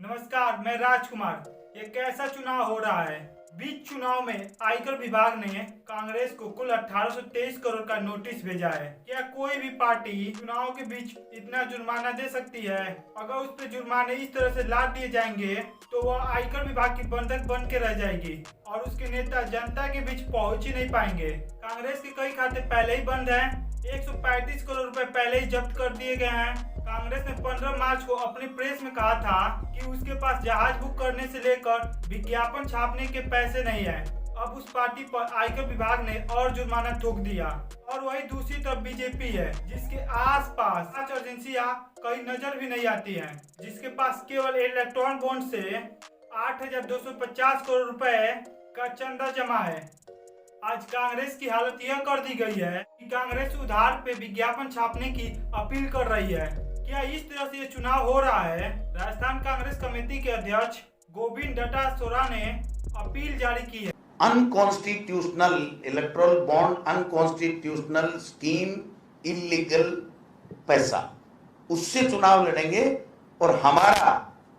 नमस्कार, मैं राजकुमार। एक ऐसा चुनाव हो रहा है। बीच चुनाव में आयकर विभाग ने कांग्रेस को कुल 1823 करोड़ का नोटिस भेजा है। क्या कोई भी पार्टी चुनाव के बीच इतना जुर्माना दे सकती है? अगर उस पर जुर्माने इस तरह से लाद दिए जाएंगे तो वह आयकर विभाग की बंधक बन के रह जाएगी और उसके नेता जनता के बीच पहुंच ही नहीं पाएंगे। कांग्रेस के कई खाते पहले ही बंद हैं। 135 करोड़ रुपए पहले ही जब्त कर दिए गए हैं। कांग्रेस ने 15 मार्च को अपनी प्रेस में कहा था कि उसके पास जहाज बुक करने से लेकर विज्ञापन छापने के पैसे नहीं है। अब उस पार्टी पर आयकर विभाग ने और जुर्माना थोक दिया। और वही दूसरी तरफ बीजेपी है, जिसके आसपास पांच एजेंसियां कहीं नजर भी नहीं आती हैं, जिसके पास केवल इलेक्ट्रॉन बॉन्ड से 8,250 करोड़ रुपए का चंदा जमा है। आज कांग्रेस की हालत यह कर दी गई है कि कांग्रेस उधार पे विज्ञापन छापने की अपील कर रही है। क्या इस तरह से ये चुनाव हो रहा है? राजस्थान कांग्रेस कमेटी के अध्यक्ष गोविंद डोटासरा ने अपील जारी की है। Unconstitutional erectile bond, unconstitutional scheme, illegal पैसा, उससे चुनाव लड़ेंगे। और हमारा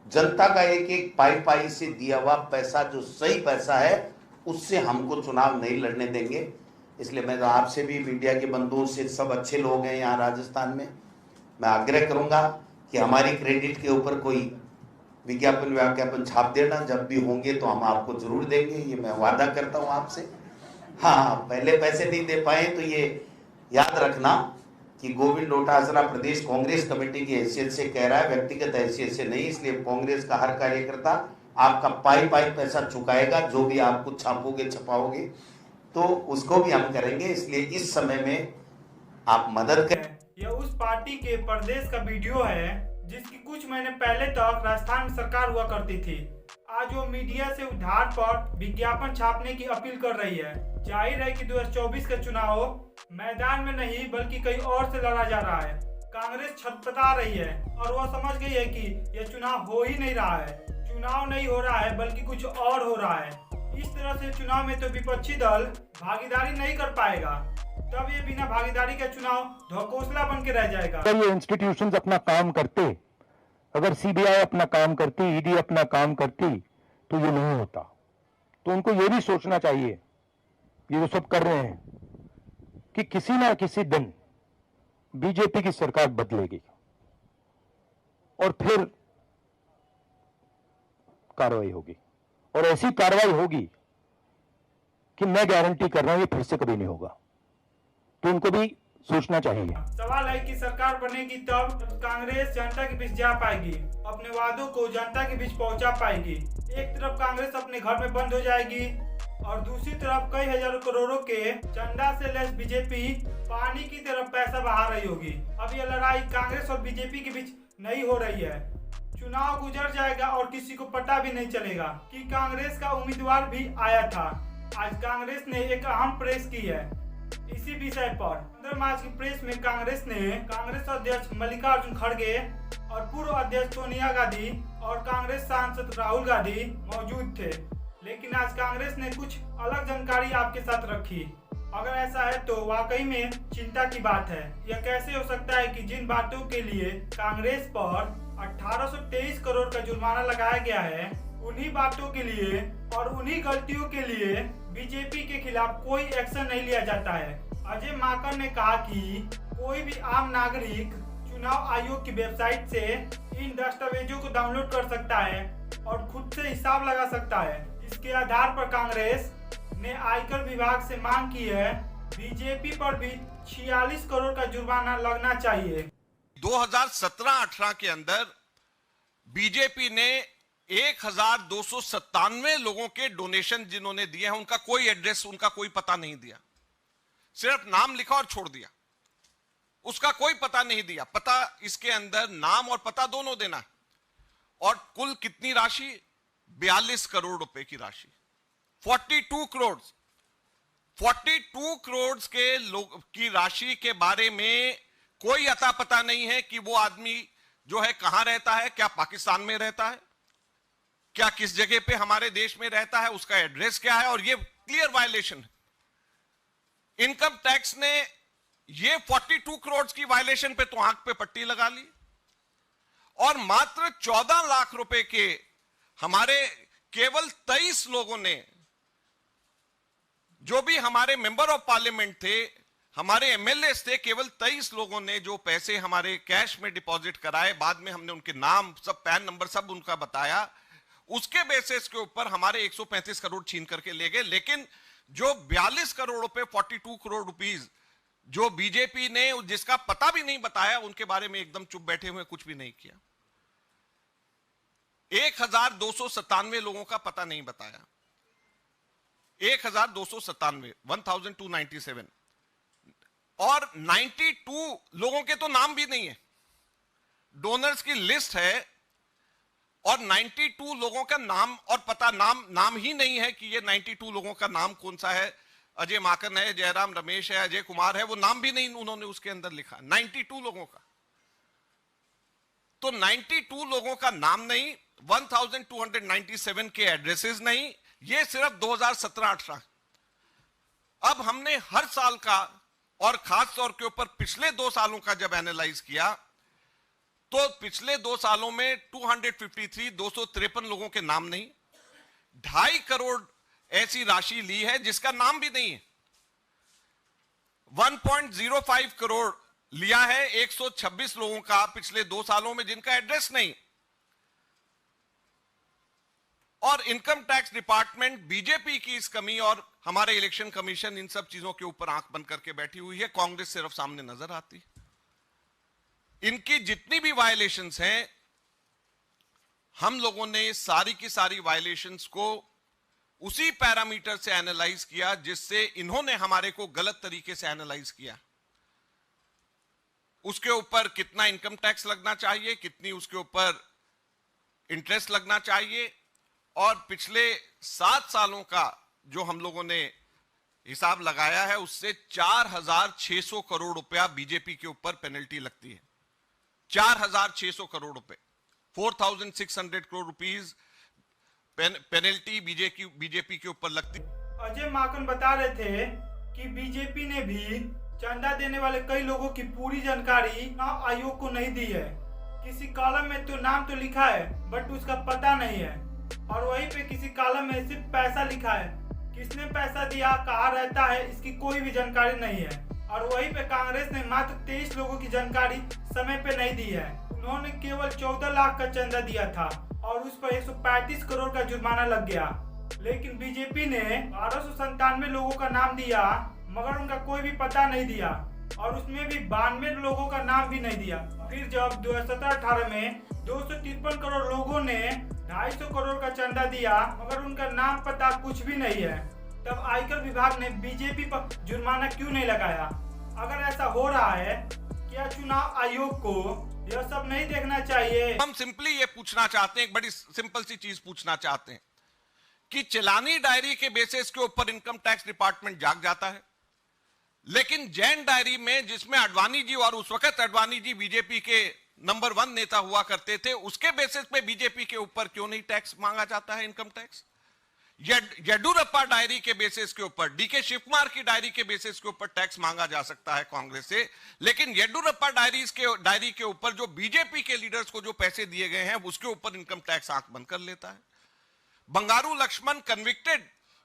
जनता का एक एक पाई पाई से दिया हुआ पैसा, जो सही पैसा है, उससे हमको चुनाव नहीं लड़ने देंगे। इसलिए मैं आपसे भी, मीडिया के बंधुओं से, सब अच्छे लोग हैं यहाँ राजस्थान में, मैं आग्रह करूंगा कि हमारी क्रेडिट के ऊपर कोई विज्ञापन छाप देना। जब भी होंगे तो हम आपको जरूर देंगे, ये मैं वादा करता हूं आपसे। हाँ, पहले पैसे नहीं दे पाए तो ये याद रखना कि गोविंद डोटासरा प्रदेश कांग्रेस कमेटी की हैसियत से कह रहा है, व्यक्तिगत हैसियत से नहीं। इसलिए कांग्रेस का हर कार्यकर्ता आपका पाई पाई पैसा चुकाएगा। जो भी आप कुछ छापोगे छपाओगे तो उसको भी हम करेंगे। इसलिए इस समय में आप मदद करें। यह उस पार्टी के प्रदेश का वीडियो है जिसकी कुछ महीने पहले तक राजस्थान में सरकार हुआ करती थी। आज वो मीडिया से उधार पर विज्ञापन छापने की अपील कर रही है। जाहिर है कि 2024 का चुनाव मैदान में नहीं बल्कि कहीं और से लड़ा जा रहा है। कांग्रेस छटपटा रही है और वह समझ गई है कि यह चुनाव हो ही नहीं रहा है। चुनाव नहीं हो रहा है बल्कि कुछ और हो रहा है। इस तरह से चुनाव में तो विपक्षी दल भागीदारी नहीं कर पाएगा, तब ये बिना भागीदारी का चुनाव ढकोसला बन के रह जाएगा। अगर ये इंस्टीट्यूशंस अपना काम करते, अगर सीबीआई अपना काम करती, ईडी अपना काम करती, तो ये नहीं होता। तो उनको ये भी सोचना चाहिए, ये जो सब कर रहे हैं, कि किसी ना किसी दिन बीजेपी की सरकार बदलेगी और फिर कार्रवाई होगी। और ऐसी कार्रवाई होगी कि मैं गारंटी कर रहा हूं ये फिर से कभी नहीं होगा। तो उनको भी सोचना चाहिए। सवाल है कि सरकार बनेगी तब कांग्रेस जनता के बीच जा पाएगी, अपने वादों को जनता के बीच पहुंचा पाएगी। एक तरफ कांग्रेस अपने घर में बंद हो जाएगी और दूसरी तरफ कई हजारों करोड़ों के चंदा से लैस बीजेपी पानी की तरफ पैसा बहा रही होगी। अब यह लड़ाई कांग्रेस और बीजेपी के बीच नहीं हो रही है। चुनाव गुजर जाएगा और किसी को पता भी नहीं चलेगा कि कांग्रेस का उम्मीदवार भी आया था। आज कांग्रेस ने एक अहम प्रेस की है इसी विषय पर। 15 मार्च की प्रेस में कांग्रेस अध्यक्ष मल्लिकार्जुन खड़गे और पूर्व अध्यक्ष सोनिया गांधी और कांग्रेस सांसद राहुल गांधी मौजूद थे। लेकिन आज कांग्रेस ने कुछ अलग जानकारी आपके साथ रखी। अगर ऐसा है तो वाकई में चिंता की बात है। यह कैसे हो सकता है कि जिन बातों के लिए कांग्रेस पर 1823 करोड़ का जुर्माना लगाया गया है, उन्हीं बातों के लिए और उन्हीं गलतियों के लिए बीजेपी के खिलाफ कोई एक्शन नहीं लिया जाता है। अजय माकन ने कहा कि कोई भी आम नागरिक चुनाव आयोग की वेबसाइट से इन दस्तावेजों को डाउनलोड कर सकता है और खुद से हिसाब लगा सकता है। इसके आधार पर कांग्रेस ने आयकर विभाग से मांग की है बीजेपी पर भी 46 करोड़ का जुर्माना लगना चाहिए। 2017-18 के अंदर बीजेपी ने 1297 लोगों के डोनेशन जिन्होंने दिए हैं, उनका कोई एड्रेस, उनका कोई पता नहीं दिया। सिर्फ नाम लिखा और छोड़ दिया, उसका कोई पता नहीं दिया। पता इसके अंदर नाम और पता दोनों देना। और कुल कितनी राशि? 42 करोड़ रुपए की राशि। 42 करोड़ के लोग की राशि के बारे में कोई अता पता नहीं है कि वो आदमी जो है कहां रहता है, क्या पाकिस्तान में रहता है, क्या किस जगह पे हमारे देश में रहता है, उसका एड्रेस क्या है। और ये क्लियर वायलेशन है। इनकम टैक्स ने ये 42 करोड़ की वायलेशन पे तो आंख पे पट्टी लगा ली। और मात्र 14 लाख रुपए के हमारे केवल 23 लोगों ने, जो भी हमारे मेंबर ऑफ पार्लियामेंट थे, हमारे एमएलए थे, केवल 23 लोगों ने जो पैसे हमारे कैश में डिपॉजिट कराए, बाद में हमने उनके नाम सब, पैन नंबर सब उनका बताया, उसके बेसिस के ऊपर हमारे 135 करोड़ छीन करके ले गए। लेकिन जो 42 करोड़ रुपए, 42 करोड़ रुपीस जो बीजेपी ने, जिसका पता भी नहीं बताया, उनके बारे में एकदम चुप बैठे हुए, कुछ भी नहीं किया। 1297 लोगों का पता नहीं बताया, 1297, 1297, और 92 लोगों के तो नाम भी नहीं है। डोनर्स की लिस्ट है और 92 लोगों का नाम और पता, नाम ही नहीं है कि ये 92 लोगों का नाम कौन सा है। अजय माकन है, जयराम रमेश है, अजय कुमार है, वो नाम भी नहीं उन्होंने उसके अंदर लिखा। 92 लोगों का, तो 92 लोगों का नाम नहीं, 1297 के एड्रेसेस नहीं, ये सिर्फ 2017-18। अब हमने हर साल का और खास तौर के ऊपर पिछले 2 सालों का जब एनालाइज किया, तो पिछले 2 सालों में 253 लोगों के नाम नहीं, 2.5 करोड़ ऐसी राशि ली है जिसका नाम भी नहीं है, 1.05 करोड़ लिया है 126 लोगों का पिछले 2 सालों में जिनका एड्रेस नहीं। और इनकम टैक्स डिपार्टमेंट बीजेपी की इस कमी और हमारे इलेक्शन कमीशन इन सब चीजों के ऊपर आंख बंद करके बैठी हुई है। कांग्रेस सिर्फ सामने नजर आती। इनकी जितनी भी वायलेशंस हैं, हम लोगों ने सारी की सारी वायलेशंस को उसी पैरामीटर से एनालाइज किया जिससे इन्होंने हमारे को गलत तरीके से एनालाइज किया। उसके ऊपर कितना इनकम टैक्स लगना चाहिए, कितनी उसके ऊपर इंटरेस्ट लगना चाहिए, और पिछले 7 सालों का जो हम लोगों ने हिसाब लगाया है, उससे 4,600 करोड़ रुपया बीजेपी के ऊपर पेनल्टी लगती है। 4,600 करोड़ रुपए, 4,600 करोड़ रुपीस पेनल्टी बीजेपी के ऊपर लगती। अजय माकन बता रहे थे कि बीजेपी ने भी चंदा देने वाले कई लोगों की पूरी जानकारी चुनाव आयोग को नहीं दी है। किसी कॉलम में तो नाम तो लिखा है बट उसका पता नहीं है, और वहीं पे किसी कॉलम में सिर्फ पैसा लिखा है, किसने पैसा दिया, कहाँ रहता है, इसकी कोई भी जानकारी नहीं है। और वहीं पे कांग्रेस ने मात्र 23 लोगों की जानकारी समय पे नहीं दी है। उन्होंने केवल 14 लाख का चंदा दिया था और उस पर 135 करोड़ का जुर्माना लग गया। लेकिन बीजेपी ने 1297 लोगों का नाम दिया मगर उनका कोई भी पता नहीं दिया, और उसमें भी 92 लोगों का नाम भी नहीं दिया। फिर जब 2017-18 में 253 करोड़ लोगों ने 250 करोड़ का चंदा दिया मगर उनका नाम पता कुछ भी नहीं है, तब आयकर विभाग ने बीजेपी पर जुर्माना क्यों नहीं लगाया? अगर ऐसा हो रहा है, क्या चुनाव आयोग को यह सब नहीं देखना चाहिए? हम सिंपली ये पूछना चाहते हैं, एक बड़ी सिंपल सी चीज पूछना चाहते हैं कि चलानी डायरी के बेसिस के ऊपर इनकम टैक्स डिपार्टमेंट जाग जाता है, लेकिन जैन डायरी में जिसमें अडवाणी जी, और उस वक्त अडवाणी जी बीजेपी के नंबर 1 नेता हुआ करते थे, उसके बेसिस पे बीजेपी के ऊपर क्यों नहीं टैक्स मांगा जाता है, इनकम टैक्स? येडुरप्पा डायरी के बेसिस के ऊपर, डीके शिव कुमार की डायरी के बेसिस के ऊपर टैक्स मांगा जा सकता है कांग्रेस से, लेकिन येडुरप्पा डायरी के ऊपर जो बीजेपी के लीडर्स को जो पैसे दिए गए हैं उसके ऊपर इनकम टैक्स आंख बंद कर लेता है। बंगारू लक्ष्मण कन्विक्टेड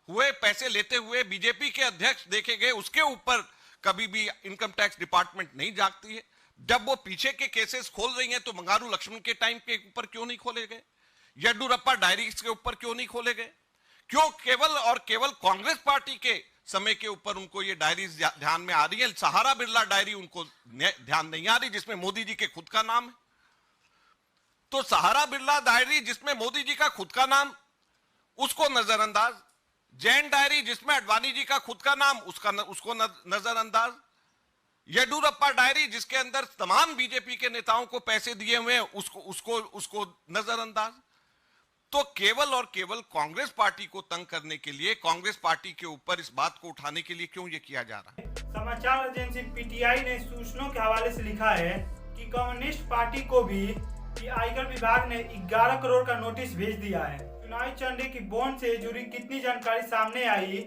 हुए, पैसे लेते हुए बीजेपी के अध्यक्ष देखे गए, उसके ऊपर कभी भी इनकम टैक्स डिपार्टमेंट नहीं जागती है। जब वो पीछे के केसेस खोल रही हैं तो बंगारू लक्ष्मण के टाइम के ऊपर क्यों नहीं खोले गए? येडुरप्पा डायरीज के ऊपर क्यों नहीं खोले गए? क्यों केवल और केवल कांग्रेस पार्टी के समय के ऊपर उनको ये डायरीज ध्यान में आ रही है? सहारा बिरला डायरी उनको ध्यान नहीं आ रही जिसमें मोदी जी के खुद का नाम है। तो सहारा बिरला डायरी जिसमें मोदी जी का खुद का नाम, उसको नजरअंदाज। जैन डायरी जिसमें अडवाणी जी का खुद का नाम, उसको नजरअंदाज। येडुरप्पा डायरी जिसके अंदर तमाम बीजेपी के नेताओं को पैसे दिए हुए हैं, उसको नजरअंदाज। तो केवल और केवल कांग्रेस पार्टी को तंग करने के लिए, कांग्रेस पार्टी के ऊपर इस बात को उठाने के लिए क्यों ये किया जा रहा है? समाचार एजेंसी पीटीआई ने सूचनाओं के हवाले से लिखा है कि कम्युनिस्ट पार्टी को भी आयकर विभाग ने 11 करोड़ का नोटिस भेज दिया है। चुनावी चंदे की बॉन्ड से जुड़ी कितनी जानकारी सामने आई,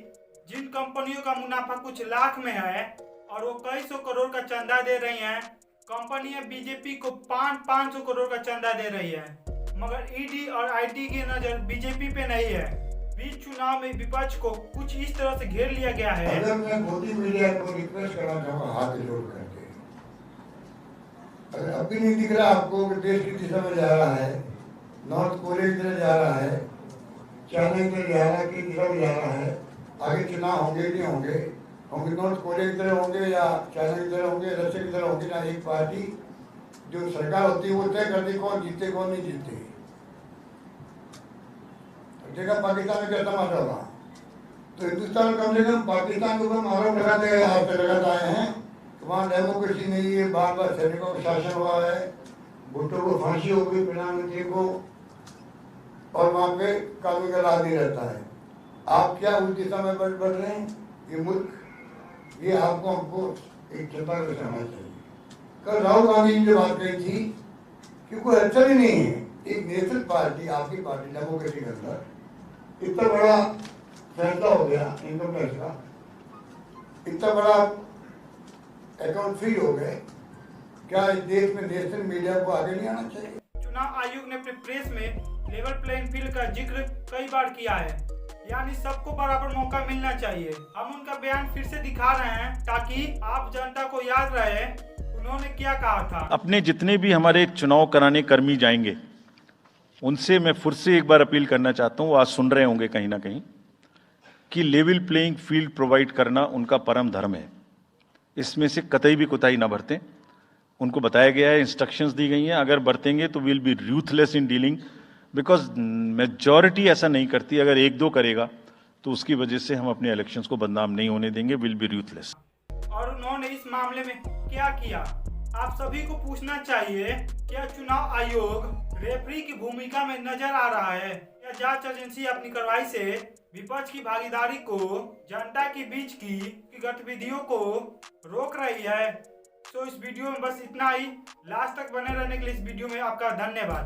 जिन कंपनियों का मुनाफा कुछ लाख में है और वो कई सौ करोड़ का चंदा दे रही हैं, कंपनियां बीजेपी को 500 करोड़ का चंदा दे रही है, मगर ईडी और आईटी की नजर बीजेपी पे नहीं है। बीच चुनाव में विपक्ष को कुछ इस तरह से घेर लिया गया है। अगर मैं मोदी मीडिया को रिक्वेस्ट करना चाहूँगा हाथ जोड़ करके, अगर अभी नहीं दिख रहा आपको कि देश की दिशा में जा रहा है, नॉर्थ कोरिया की तरफ जा रहा है, चाइना की तरफ जा रहा है, की दिशा में जा रहा है, आगे चुनाव होंगे नहीं होंगे, नॉर्थ कोरिया की तरफ होंगे या चाइना की तरफ होंगे, रशिया की तरफ होंगे, ना एक पार्टी जो सरकार होती है वो तय करती कौन जीते कौन नहीं जीते। देखा पाकिस्तान में क्या तमाशा हुआ, तो हिंदुस्तान कम से कम पाकिस्तान के ऊपर आरोप लगाते आए हैं तो वहाँ डेमोक्रेसी नहीं है, बार बार सैनिकों का शासन हुआ है, भुट्टो को फांसी हो गई प्रधानमंत्री को, और वहाँ पे कानून का राज नहीं रहता है। आप क्या उस दिशा में बढ़ रहे हैं? ये मुल्क, ये आपको हमको एक चिंता कर समझना चाहिए। कल राहुल गांधी जी ने बात कही थी कि कोई अच्छा ही नहीं है, एक नेशनल पार्टी, आपकी पार्टी डेमोक्रेसी के अंदर इतना बड़ा फैसला हो गया इनकम टैक्स का, इतना बड़ा अकाउंट फ्री हो गए, क्या इस देश में नेशनल मीडिया को आगे नहीं आना चाहिए? चुनाव आयोग ने अपने प्रेस में लेवल प्लेइंग फील्ड का जिक्र कई बार किया है, यानी सबको बराबर मौका मिलना चाहिए। हम उनका बयान फिर से दिखा रहे हैं ताकि आप जनता को याद रहे उन्होंने क्या कहा था। अपने जितने भी हमारे चुनाव कराने कर्मी जाएंगे उनसे मैं फिर से एक बार अपील करना चाहता हूँ, आज सुन रहे होंगे कहीं ना कहीं, कि लेवल प्लेइंग फील्ड प्रोवाइड करना उनका परम धर्म है, इसमें से कतई भी कोताही ना बरतें। उनको बताया गया है, इंस्ट्रक्शंस दी गई हैं, अगर बरतेंगे तो will be ruthless in dealing, because majority ऐसा नहीं करती, अगर एक दो करेगा तो उसकी वजह से हम अपने इलेक्शंस को बदनाम नहीं होने देंगे, विल बी रूथलेस। और उन्होंने इस मामले में क्या किया, आप सभी को पूछना चाहिए, क्या चुनाव आयोग रेफरी की भूमिका में नजर आ रहा है, या जांच एजेंसी अपनी कार्रवाई से विपक्ष की भागीदारी को, जनता के बीच की गतिविधियों को रोक रही है? तो इस वीडियो में बस इतना ही। लास्ट तक बने रहने के लिए इस वीडियो में आपका धन्यवाद।